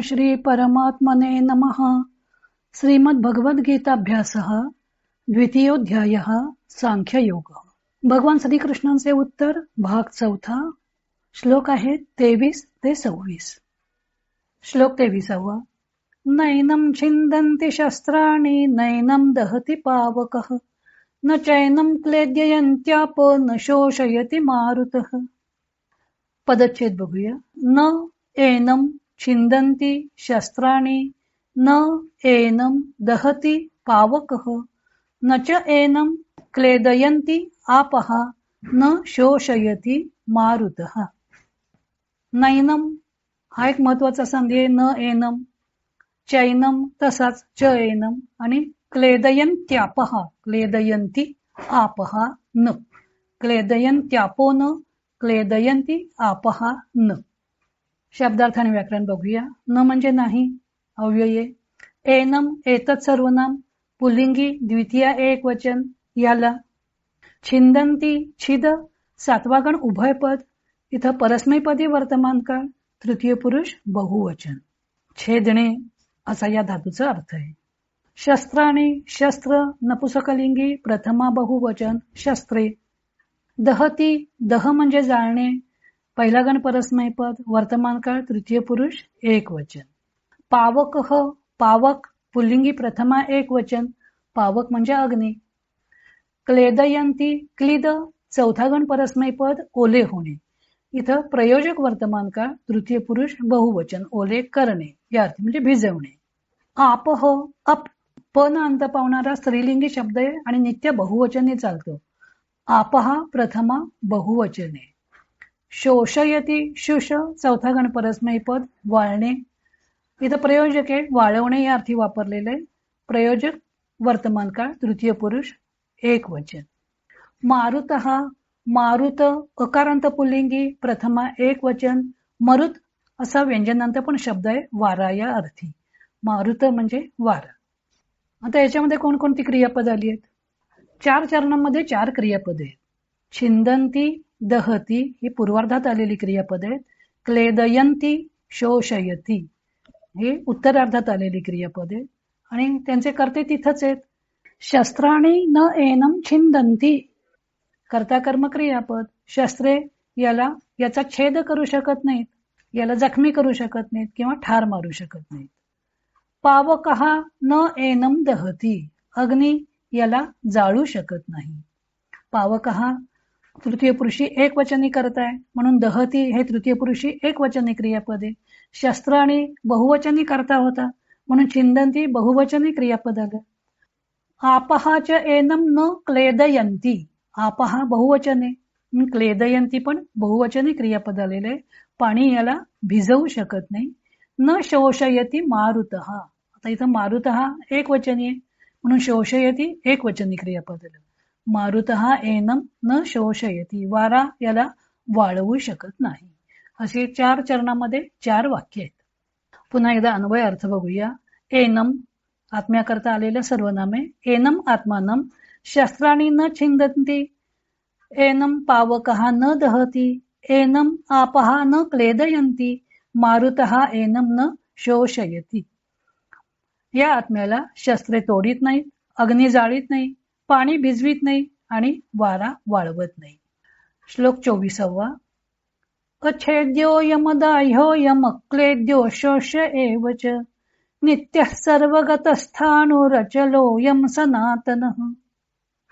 श्री परमात्मने नमः। श्रीमद्भगवद्गीताभ्यासः द्वितीयोऽध्यायः सांख्ययोग। भगवान श्रीकृष्णांचे उत्तर भाग 4 श्लोक आहे 23 ते 26। श्लोक 23। नैनं छिन्दन्ति शस्त्राणि नैनं दहति पावकः न चैनं क्लेद्यन्त्यापो न शोषयति मारुतः। पदच्छेद बघूया। न एनं छिन्दन्ति शस्त्राणि न एनं दहति पावकः न च एनं क्लेदयन्ति आपः न शोषयति मारुतः। नैनम हा एक महत्वाचा संधी आहे। न एनम, चैनम तसाच च एनम आणि क्लेदयन्त्यापः, क्लेदयन्ति आपः न, क्लेदयन्त्यापो न, क्लेदयन्ति आपः न। शब्दार्थ आणि व्याकरण बघूया। न म्हणजे नाही, अव्यय। एनम एतत् सर्वनाम, पुल्लिंगी, द्वितीय एक वचन याला। छिंदंती छिद, सातवा गण उभयपद, इथं परस्मैपदी वर्तमान काळ, तृतीय पुरुष बहुवचन। छेदणे असा या धातूचा अर्थ आहे। शस्त्राणी शस्त्र, नपुसकलिंगी, प्रथमा बहुवचन शस्त्रे। दहती दह म्हणजे जाळणे, पहिला गण परस्मैपद, वर्तमान काळ, तृतीय पुरुष एक वचन। पावकः पावक, पुल्लिंगी, प्रथमा एक वचन, पावक म्हणजे अग्नी। क्लेदयंती क्लिद, चौथा गण परस्मैपद, ओले होणे, इथं प्रयोजक वर्तमान काळ, तृतीय पुरुष बहुवचन, ओले करणे या अर्थ म्हणजे भिजवणे। आपह अप, प न अंत पावणारा स्त्रीलिंगी शब्द आहे आणि नित्य बहुवचनी चालतो। आपहा प्रथमा बहुवचने। शोषयती शुष, चौथा गण परस्मैपद, वाळणे, इथं प्रयोजक आहे, वाळवणे या अर्थी वापरलेले, प्रयोजक वर्तमान काळ, तृतीय पुरुष एक वचन। मारुतः मारुत, अकारांत पुल्लिंगी, प्रथमा एक वचन, मरुत असा व्यंजनांत पण शब्द आहे, वारा या अर्थी। मारुत म्हणजे वारा। आता याच्यामध्ये कोणकोणती क्रियापद आली आहेत? 4 चरणांमध्ये 4 क्रियापद आहेत। छिंदंती दहती ही पूर्वार्धात आलेली क्रियापद आहेत। क्लेदयंती शोषयती हे उत्तरार्धात आलेली क्रियापद आहेत आणि त्यांचे कर्ते तिथंच आहेत। शस्त्राणी न एनम छिंदंती, कर्ता कर्म क्रियापद। शस्त्रे याचा छेद करू शकत नाहीत, याला जखमी करू शकत नाहीत किंवा ठार मारू शकत नाहीत। पावकः न एनम दहती, अग्नी याला जाळू शकत नाही। पावकः तृतीय पुरुषी एक वचनी करताय म्हणून दहती हे तृतीय पुरुषी एक वचनी क्रियापद आहे। शस्त्राणी बहुवचनी करता होता म्हणून छिंदंती बहुवचनी क्रियापद आलं। आपहाच एनम न क्लेदयंती, आपहा बहुवचने, क्लेदयंती पण बहुवचनी क्रियापद आलेले, पाणी याला भिजवू शकत नाही। न शोषयती मारुतः, आता इथं मारुतः एक वचनी आहे म्हणून शोषयती एक वचनी क्रियापद आलं। मारुतः एनम न शोषयती, वारा याला वाळवू शकत नाही। असे 4 चरणामध्ये 4 वाक्य आहेत। पुन्हा एकदा अन्वय अर्थ बघूया। एनम आत्म्याकरता आलेलं सर्वनामे, एनम आत्मानम, शस्त्राणी न छिंदन्ति, एनम पावकः न दहती, एनम आपः न क्लेदयन्ति, मारुतः एनम न शोषयति। या आत्म्याला शस्त्रे तोडीत नाही, अग्नी जाळीत नाही, पाणी भिजवीत नाही आणि वारा वाळवत नाही। श्लोक 24। अच्छेद्यो यमदाह्यो यमक्लेद्यो शोष्य एव च, नित्यः सर्वगतस्थाणुरचलोऽयं सनातनः।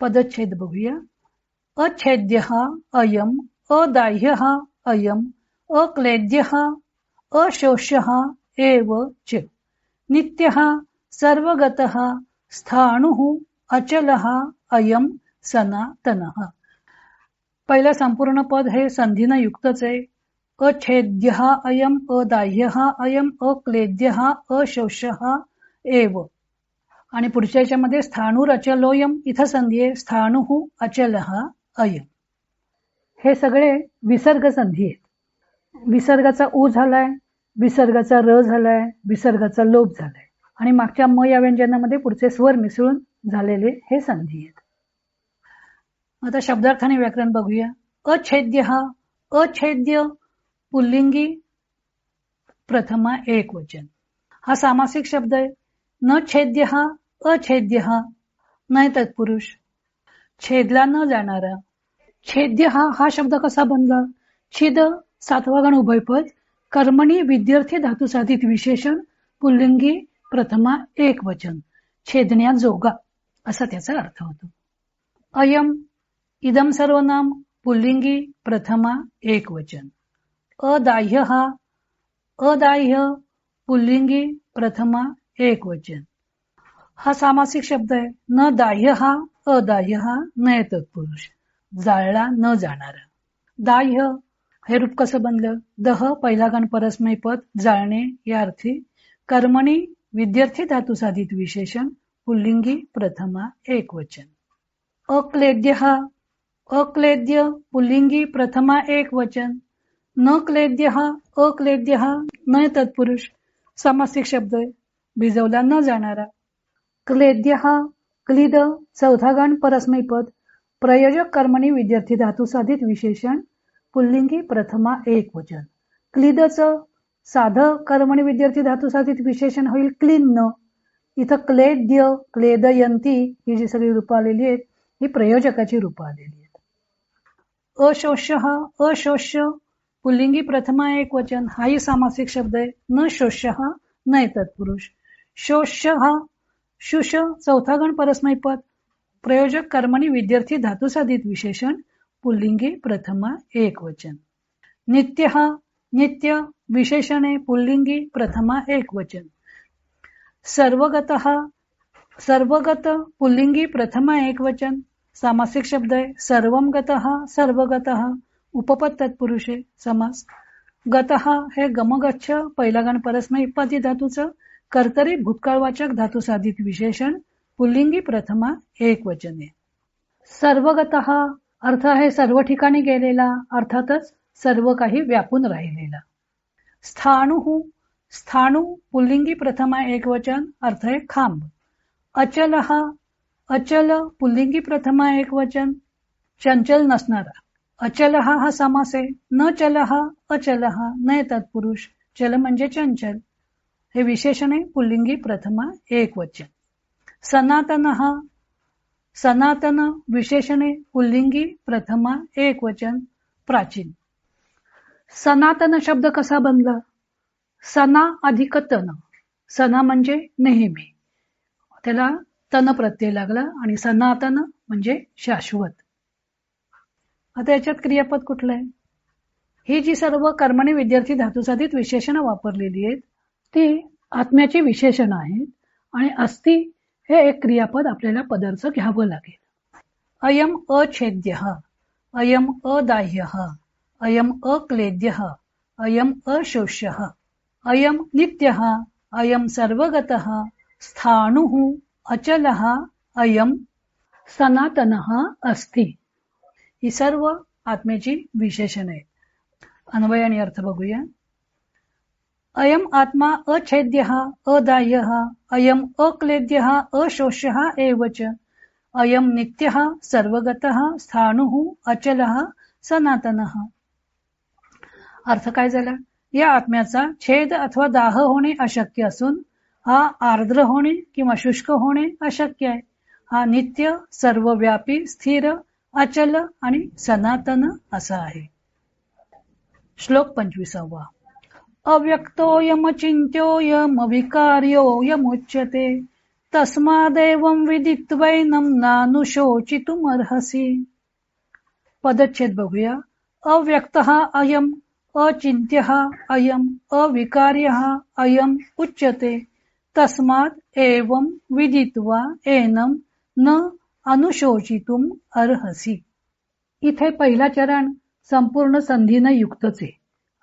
पदच्छेद बघूया। अच्छेद्यः अयम्, अदाह्यः अयम्, अक्लेद्यः अशोष्यः एव च, नित्यः सर्वगतः स्थाणुः अचलः अयम सनातनः। पहिलं संपूर्ण पद हे संधीनं युक्तच आहे। अच्छेद्यः अयम, अदाह्यः अयम, अक्लेद्यः अशोष्यः एव, आणि पुढच्या याच्यामध्ये स्थाणुर अचलोयम इथं संधी आहे, स्थाणुः अचलः अयम। हे सगळे विसर्ग संधी आहेत। विसर्गाचा उ झालाय, विसर्गाचा र झालाय, विसर्गाचा लोप झालाय आणि मागच्या म या व्यंजनामध्ये पुढचे स्वर मिसळून झालेले हे संधी आहेत। आता शब्दार्थाने व्याकरण बघूया। अछेद्य अछेद्य पुल्लिंगी, प्रथमा एक वचन, हा सामासिक शब्द आहे. न छेद्य हा अछेद्य हा नाही तत्पुरुष, छेदला न जाणारा. छेद्य हा शब्द कसा बनला? छिद सातवा गण उभयपद, कर्मणी विद्यार्थी धातू साधित विशेषण, पुल्लिंगी प्रथमा एक वचन, छेदण्या जोगा असा त्याचा अर्थ होतो. अयम इदम सर्वनाम पुल्लिंगी प्रथमा एक वचन. अदाह्य हा अदाह्य पुल्लिंगी प्रथमा एक वचन. हा सामासिक शब्द आहे. न दाह्य हा अदाह्य हा नय तत्पुरुष, जाळला न जाणारा. दाह्य हे रूप कसं बनलं? दह पहिला गण परस्मै पद जाळणे या अर्थी, कर्मणी विद्यार्थी धातू साधित विशेषण, पुल्लिंगी प्रथमा एक वचन. अक्लेद्य हा अक्लेद्य पुल्लिंगी प्रथमा एक वचन. न क्लेद्य हा अक्लेद्य हा नय तत्पुरुष, सामासिक शब्द आहे. भिजवला न जाणारा. क्लेद्य हा क्लिद चौथा गण परस्मै पद, प्रयोजक कर्मणी विद्यार्थी धातू साधित विशेषण, पुल्लिंगी प्रथमा एक वचन. क्लिदचं साधं कर्मणी विद्यार्थी धातू साधित विशेषण होईल क्लिन्न. इथं क्लेद्य क्लेदयंती ही जी सगळी रूपं आलेली आहेत ही प्रयोजकाची रूपं आलेली आहेत. अशोष्य हा अशोष्य पुल्लिंगी प्रथमा एक वचन, हाही सामासिक शब्द आहे. न शोष्य हा नय तत्पुरुष. शोष्य हा शुष चौथा गण परस्मै पद, प्रयोजक कर्मणी विद्यार्थी धातू साधित विशेषण, पुल्लिंगी प्रथमा एक वचन. नित्य हा नित्य विशेषणे, पुल्लिंगी प्रथमा एक वचन. सर्वगत हा सर्वगत पुल्लिंगी प्रथमा एक वचन, सामासिक शब्द आहे. सर्वम गत हा सर्वगत हा उपपद तत्पुरुष आहे, समास. गत हा हे गमगच्छ पहिला गण परस्मै इत्पादी धातूचं कर्तरी भूतकाळवाचक धातू साधित विशेषण, पुल्लिंगी प्रथमा एक वचन आहे. सर्वगत हा अर्थ आहे सर्व ठिकाणी गेलेला, अर्थातच सर्व काही व्यापून राहिलेला. स्थाणु स्थाणु पुल्लिंगी प्रथमा एक वचन, अर्थ आहे खांब. अचल हा अचल पुल्लिंगी प्रथमा एक वचन, चंचल नसणारा. अचल हा समास आहे. न चल हा अचल हा नय तत्पुरुष, चल म्हणजे चंचल, हे विशेषण आहे. पुल्लिंगी प्रथमा एक वचन. सनातन हा सनातन विशेषणे, पुल्लिंगी प्रथमा एक वचन, प्राचीन. सनातन शब्द कसा बनला? सना अधिक तन, सना म्हणजे नेहमी, त्याला तन प्रत्यय लागला आणि सनातन म्हणजे शाश्वत. आता याच्यात क्रियापद कुठलं आहे? ही जी सर्व कर्मणी विद्यार्थी धातू साधित विशेषणं वापरलेली आहेत ती आत्म्याची विशेषणं आहेत आणि अस्ति हे एक क्रियापद आपल्याला पदार्थ घ्यावं लागेल. अयम अछेद्य, अयम अदाह्य, अयम अक्लेद्य, अयम अशोष्य, अयम नित्य, अयम सर्वगत, स्थाणु अचल, अयम सनातन अस्ति. ही सर्व आत्म्याची विशेषणे आहेत. अन्वय आणि अर्थ बघूया. अयम आत्मा अछेद्य अदाह्य, अयम अक्लेद्य अशोष्य एवच, अयम नित्य सर्वगत स्थाणु अचल सनातन. अर्थ काय झाला? या आत्म्याचा छेद अथवा दाह होणे अशक्य असून हा आर्द्र होणे किंवा शुष्क होणे अशक्य आहे. हा नित्य सर्वव्यापी स्थिर अचल आणि सनातन असा आहे. श्लोक 25. अव्यक्तोऽयमचिन्त्योऽयमविकार्योऽयमुच्यते तस्मादेवं विदित्वैनं नानुशोचितुमर्हसि. पदच्छेद बघूया. अव्यक्तः अयम्, अचिन्त्यः अयम्, अविकार्यः अयम् उच्यते तस्मात् एवं विदित्वा एनं न अनुशोचितुम अर्हसि. इथे पहिला चरण संपूर्ण संधीने युक्तच आहे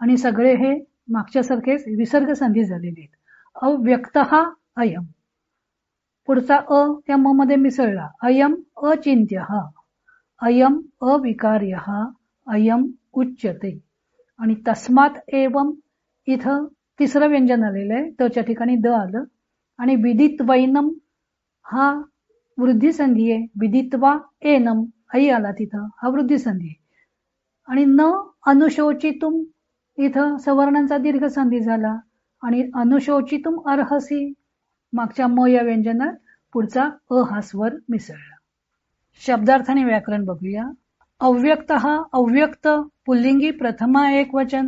आणि सगळे हे मागच्यासारखेच विसर्ग संधी झालेले आहेत. अव्यक्तः अयम, पुढचा अ त्या म मध्ये मिसळला. अयम अचिन्त्यः, अयम अविकार्यः अयम उच्यते. आणि तस्मात एवं इथं तिसरं व्यंजन आलेलं आहे, त्याच्या ठिकाणी द आलं. आणि विदित्वैनम हा वृद्धी संधी आहे. विदित्वा एनम आई आला तिथं, हा वृद्धी संधी आहे. आणि न अनुशोचितुम इथं सवर्णांचा दीर्घ संधी झाला. आणि अनुशोचितुम अर्हसी मागच्या म या व्यंजनात पुढचा अ हा स्वर मिसळला. शब्दार्थाने व्याकरण बघूया. अव्यक्त हा अव्यक्त पुल्लिंगी प्रथमा एकवचन.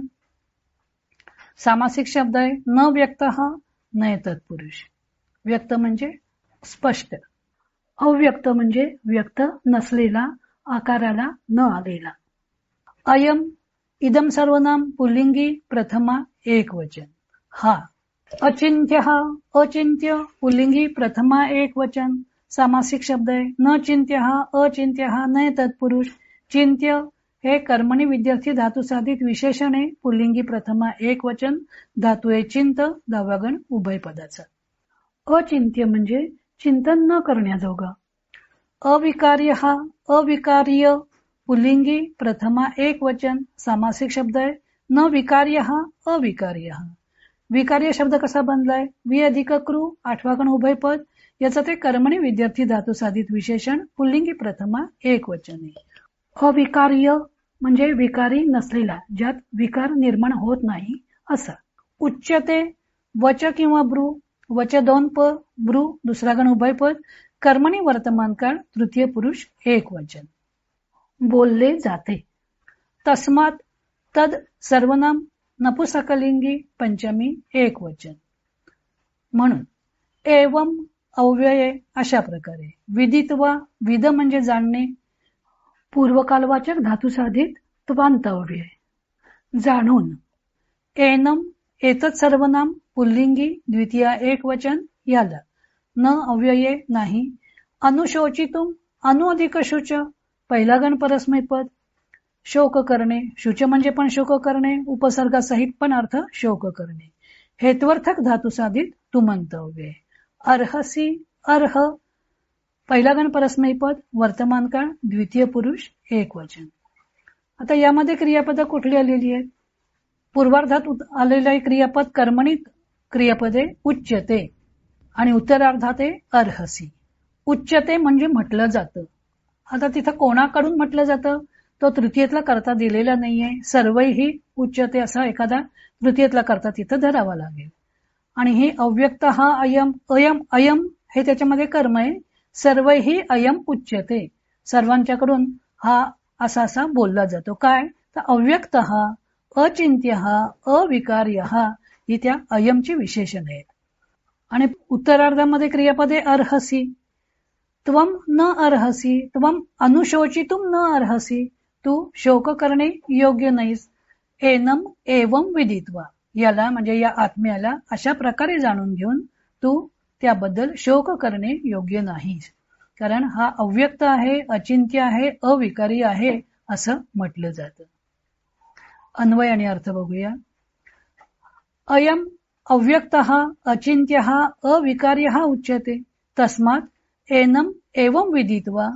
सामासिक शब्द आहे. न व्यक्त हा नय तत्पुरुष. व्यक्त म्हणजे स्पष्ट, अव्यक्त म्हणजे व्यक्त नसलेला, आकाराला न आलेला. अयम इदम सर्वनाम पुल्लिंगी प्रथमा एकवचन. हा अचिंत्य हा अचिंत्य पुल्लिंगी प्रथमा एकवचन सामासिक शब्द आहे. न चिंत्य हा अचिंत्य हा नय तत्पुरुष. चिंत्य हे कर्मणी विद्यार्थी धातू साधित विशेषण आहे. पुल्लिंगी प्रथमा एकवचन. धातू आहे चिंत, दहावा उभय पदाचा. अचिंत्य म्हणजे चिंतन न करण्याजोगा. अविकार्य हा अविकार्य पुल्लिंगी प्रथमा एकवचन सामासिक शब्द आहे. न विकार्य हा अविकार्य हा. विकार्य शब्द कसा बनलाय? वि अधिक क्रू, आठवा गण उभय पद. याचं ते कर्मणी विद्यार्थी धातू साधित विशेषण पुल्लिंगी प्रथमा एकवचन आहे. अविकार्य म्हणजे विकारी नसलेला, ज्यात विकार निर्माण होत नाही असा. उच्यते वच किंवा ब्रू, वच दोन पद, ब्रू दुसरा गण उभय पद. कर्मणी वर्तमान काळ तृतीय पुरुष एकवचन. बोलले जाते. तस्मात तद सर्वनाम नपुसकलिंगी पंचमी एकवचन. म्हणून एवं अव्यये अशा प्रकारे. विदित्वा विद म्हणजे जाणणे, पूर्वकालवाचक धातू साधित त्वांत अव्यय जाणून. एनम एतत् सर्वनाम पुल्लिंगी द्वितीय एकवचन याला न अव्यये नाही. अनुशोचितुम अनु अधिक शुच पहिला गण परस्मै पद. शोक करणे, शुच म्हणजे पण शोक करणे, उपसर्गासहित पण अर्थ शोक करणे. हेत्वर्थक धातू साधित तुमंत अव्यय. अर्हसी अर्ह पहिला गण परस्मै पद, वर्तमान काळ द्वितीय पुरुष एकवचन. आता यामध्ये क्रियापद कुठली आलेली आहेत? पूर्वार्धात आलेले क्रियापद कर्मणी क्रियापदे उच्यते आणि उत्तरार्धात आहे अर्हसी. उच्यते म्हणजे म्हटलं जातं. आता तिथं कोणाकडून म्हटलं जातं? तो तृतीयेतला करता दिलेला नाहीये. सर्वही उच्यते असा एखादा तृतीयेतला करता तिथं धरावा लागेल. आणि हे अव्यक्त हा अयम अयम अयम हे त्याच्यामध्ये कर्म आहे. सर्वही अयम उच्यते, सर्वांच्याकडून हा असा बोलला जातो. काय तर अव्यक्त हा अचिंत्य हा अविकार्य हा ही त्या अयमची विशेषण आहेत. आणि उत्तरार्धामध्ये क्रियापदे अर्हसी. त्वम न अर्हसी, त्वम अनुशोचितुम न अर्हसी, तू शोक करणे योग्य नाहीस. एनम एवं विदित्वा याला म्हणजे या आत्म्याला अशा प्रकारे जाणून घेऊन तू त्याबद्दल शोक करणे योग्य नाहीस. कारण हा अव्यक्त आहे, अचिंत्य आहे, अविकारी आहे असं म्हटलं जातं. अन्वय आणि अर्थ बघूया. अयम अव्यक्त हा अचिंत्य हा अविकार्य हा उच्यते. तस्मात एनम एवं विदित्वा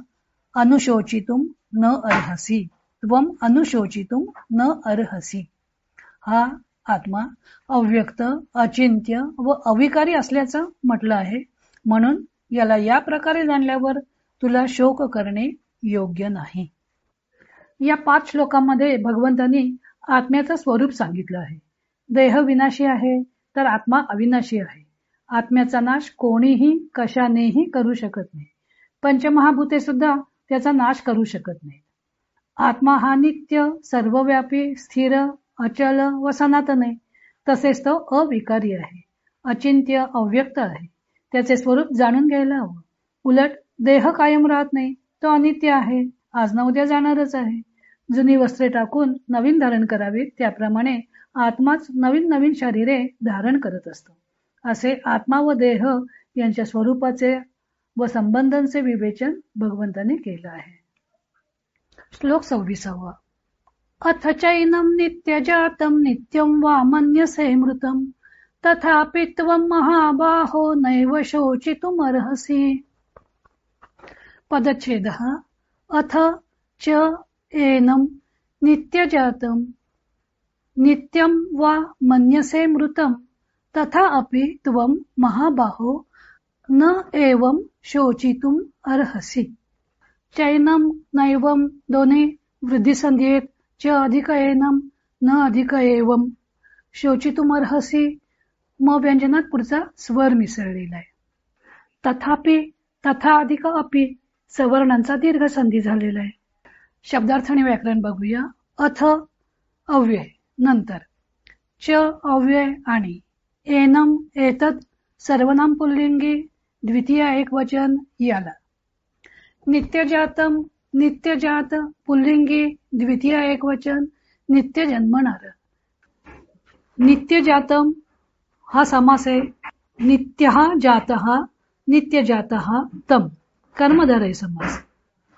अनुशोचितुम न अर्हसी. त्वम अनुशोचितुम न अर्हसी. हा आत्मा अव्यक्त, अचिंत्य व अविकारी असल्याचं म्हटलं आहे. म्हणून याला या प्रकारे जाणल्यावर तुला शोक करणे योग्य नाही. या 5 श्लोकांमध्ये भगवंतांनी आत्म्याचं स्वरूप सांगितलं आहे. देह विनाशी आहे तर आत्मा अविनाशी आहे. आत्म्याचा नाश कोणीही कशानेही करू शकत नाही. पंचमहाभूते सुद्धा त्याचा नाश करू शकत नाही. आत्मा हा नित्य, सर्वव्यापी, स्थिर, अचल व सनातन आहे. तसेच तो अविकारी आहे, अचिंत्य, अव्यक्त आहे. त्याचे स्वरूप जाणून घ्यायला हवं. उलट देह कायम राहत नाही, तो अनित्य आहे, आज ना उद्या जाणारच आहे. जुनी वस्त्रे टाकून नवीन धारण करावीत त्याप्रमाणे आत्माच नवीन नवीन शरीरे धारण करत असतो. असे आत्मा व देह यांच्या स्वरूपाचे व संबंधांचे विवेचन भगवंताने केलं आहे. श्लोक 26. अथ चैनम नित्यजातम नित्यं वा मन्यसे मृतम तथापि त्वं महाबाहो नैव शोचितुमर्हसि. पदच्छेदः. अथ च एनं नित्यजातं नित्यं वा मन्यसे मृतं तथा अपि त्वं महाबाहो न एवं शोचितुम अर्हसि. चैनम नैवम दोन्ही वृद्धी संधी आहेत. च अधिक एनम न अधिक एवम. शोचितुम अर्हसि म व्यंजनात पुढचा स्वर मिसळलेला आहे. तथापि, तथा अधिक अपि सवर्णांचा दीर्घ संधी झालेला आहे. शब्दार्थ आणि व्याकरण बघूया. अथ अव्यय नंतर, च अव्यय आणि एनम एतत् सर्वनाम पुल्लिंगी द्वितीय एकवचन याला. नित्यजातम नित्यजात पुल्लिंगी द्वितीय एकवचन नित्य जन्मणार. नित्यजातम हा समास आहे. नित्यः जातः नित्यजातः तम कर्मधारय समास.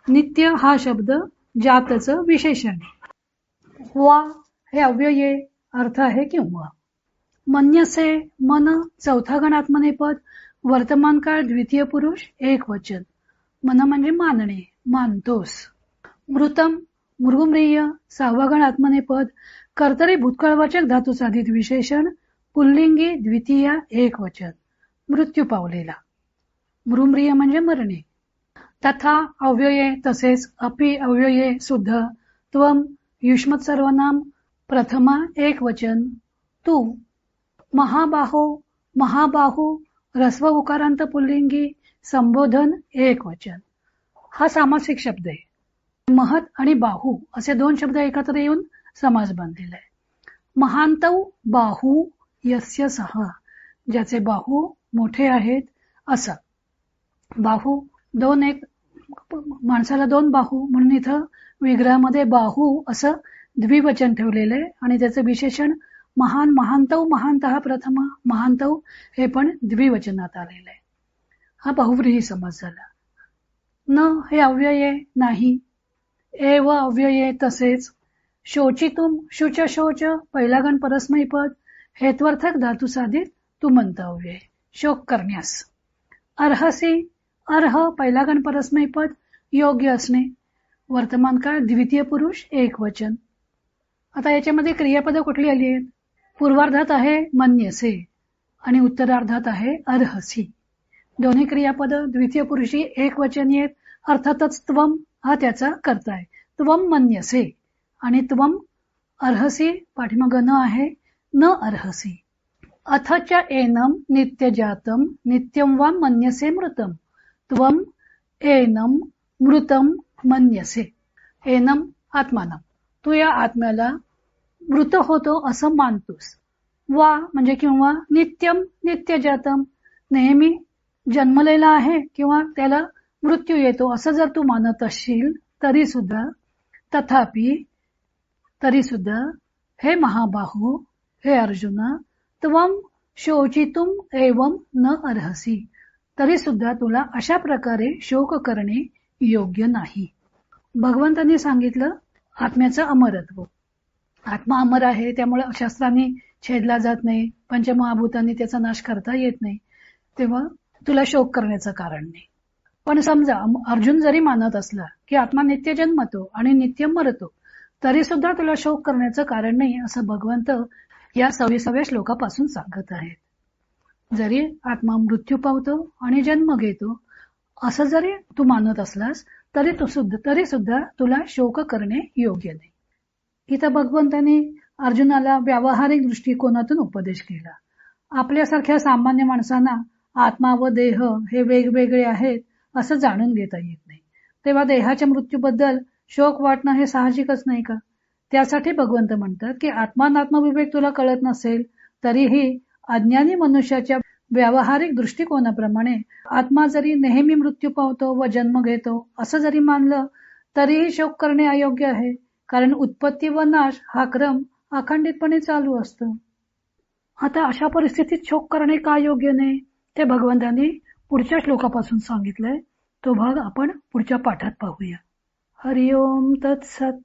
नित्य हा शब्द जातचं विशेषण. वा हे अव्यय अर्थ आहे किंवा. मन्यसे मन चौथा गण आत्मनेपद वर्तमान काळ द्वितीय पुरुष एक वचन. मन म्हणजे मानणे, मानतोस. मृतम मृगम्रिय सहावा गण आत्मनेपद कर्तरी भूतकाळवाचक धातू साधित विशेषण पुल्लिंगी द्वितीय एक वचन मृत्यू पावलेला. मृम्रिय म्हणजे मरणे. तथा अव्यये तसेच अपि अव्यये सुद्धा त्वम युष्मत सर्वनाम प्रथमा एक वचन तू. महाबाहो महाबाहू ह्रस्व उकारांत पुल्लिंगी संबोधन एक वचन. हा सामासिक शब्द आहे. महत आणि बाहू असे दोन शब्द एकत्र येऊन समास बनलेला आहे. महांतौ बाहू यस्य सह ज्याचे बाहू मोठे आहेत असा. बाहू दोन एक माणसाला दोन बाहू म्हणून इथं विग्रहामध्ये बाहू असं द्विवचन ठेवलेलं आहे आणि त्याचं विशेषण महान महांतौ महांतः प्रथम महांतौ हे पण द्विवचनात आलेलं आहे. हा बहुव्रीही समास झाला. न हे अव्यये नाही. एव अव्यये तसेच. शोचितुम शुच शोच पहिला गण परस्मैपद हेत्वर्थक धातू साधित तुमंत अव्यय शोक करण्यास. अर्हसी अर्ह पहिला गण परस्मैपद योग्य असणे वर्तमान काळ द्वितीय पुरुष एक वचन. आता याच्यामध्ये क्रियापद कुठली आली आहेत? पूर्वार्धात आहे मन्यसे आणि उत्तरार्धात आहे अर्हसी. दोन्ही क्रियापद द्वितीय पुरुषी एक वचनी आहेत. अर्थातच त्वम हा त्याचा कर्ता आहे. त्वम मन्यसे आणि त्वम अर्हसी पाठीमाग न आहे न अर्हसी. अथच्या एनम नित्यजातम नित्यम वा मन्यसे मृतम त्वम एनम मृतम मन्यसे. एनम आत्मानम तू या आत्म्याला मृत होतो असं मानतोस. वा म्हणजे किंवा नित्यम नित्यजातम नेहमी जन्मलेला आहे किंवा त्याला मृत्यू येतो असं जर तू मानत असशील तरी सुद्धा. तथापि तरी सुद्धा हे महाबाहू हे अर्जुना त्वम शोचितुम एवं न अर्हसी तरी सुद्धा तुला अशा प्रकारे शोक करणे योग्य नाही. भगवंतांनी सांगितलं आत्म्याचं अमरत्व. आत्मा अमर आहे त्यामुळे शास्त्रांनी छेदला जात नाही. पंचमहाभूतांनी त्याचा नाश करता येत नाही. तेव्हा तुला शोक करण्याचं कारण नाही. पण समजा अर्जुन जरी मानत असला की आत्मा नित्य जन्मतो आणि नित्य मरतो तरी सुद्धा तुला शोक करण्याचं कारण नाही असं भगवंत या 26व्या श्लोकापासून सांगत आहेत. जरी आत्मा मृत्यू पावतो आणि जन्म घेतो असं जरी तू मानत असलास तरी सुद्धा तुला शोक करणे योग्य नाही. इथं भगवंतांनी अर्जुनाला व्यावहारिक दृष्टिकोनातून उपदेश केला. आपल्यासारख्या सामान्य माणसांना आत्मा व देह हे वेगवेगळे आहेत असं जाणून घेता येत नाही. तेव्हा देहाच्या मृत्यूबद्दल शोक वाटणं हे साहजिकच नाही का? त्यासाठी भगवंत म्हणतात की आत्मानात्मविवेक तुला कळत नसेल तरीही अज्ञानी मनुष्याच्या व्यावहारिक दृष्टिकोनाप्रमाणे आत्मा जरी नेहमी मृत्यू पावतो व जन्म घेतो असं जरी मानलं तरीही शोक करणे अयोग्य आहे. कारण उत्पत्ती व नाश हा क्रम अखंडितपणे चालू असतो. आता अशा परिस्थितीत शोक करणे का योग्य नाही ते भगवंतांनी पुढच्या श्लोकापासून सांगितलंय. तो भाग आपण पुढच्या पाठात पाहूया. हरिओम तत्सत.